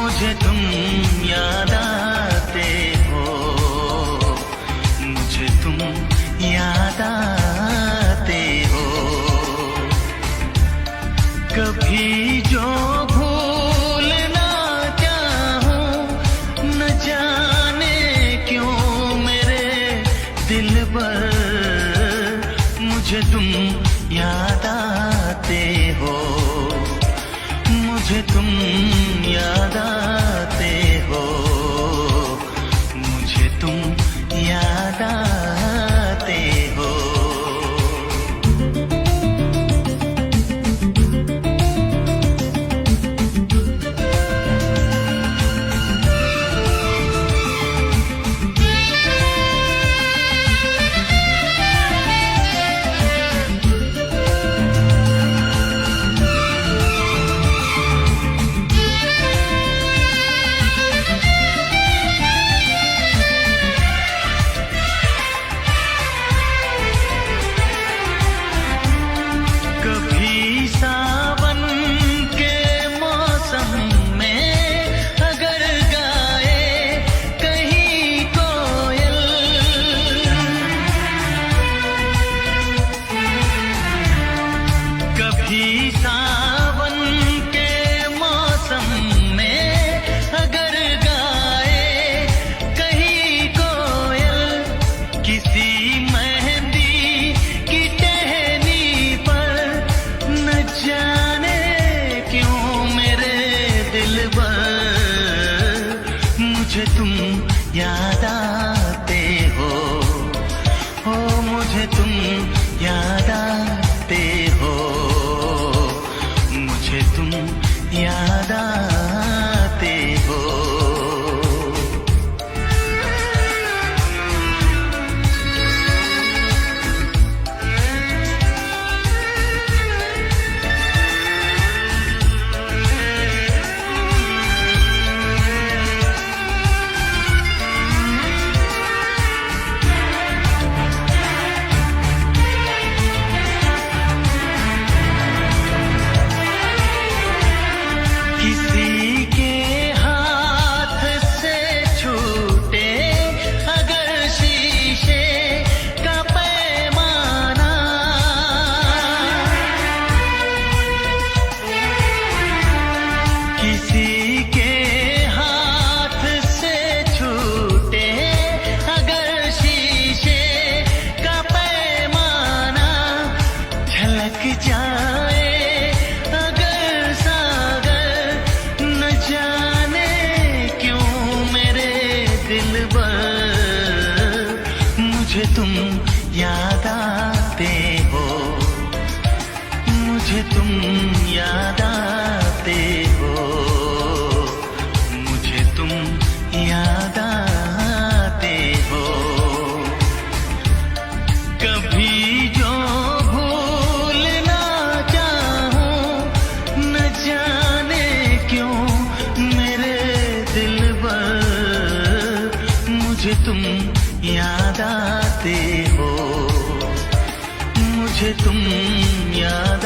मुझे तुम याद आते हो, मुझे तुम याद आते हो। कभी जो भूल ना चाहूं, न जाने क्यों मेरे दिल पर मुझे तुम याद आते हो, मुझे तुम याद आते हो, मुझे तुम याद आते हो। सावन के मौसम में अगर गाए कहीं कोयल, किसी मेहंदी की टहनी पर, न जाने क्यों मेरे दिल पर मुझे तुम याद आते हो, मुझे तुम याद आते हो, मुझे तुम याद आते हो। किसी के हाथ से छूटे अगर शीशे का पैमाना, किसी के हाथ से छूटे अगर शीशे का पैमाना, झलक जाए मुझे तुम याद आते हो, मुझे तुम याद आते हो, मुझे तुम याद आते हो। कभी जो भूल ना चाहूं, न जाने क्यों मेरे दिल पर मुझे तुम याद आते हो, मुझे तुम याद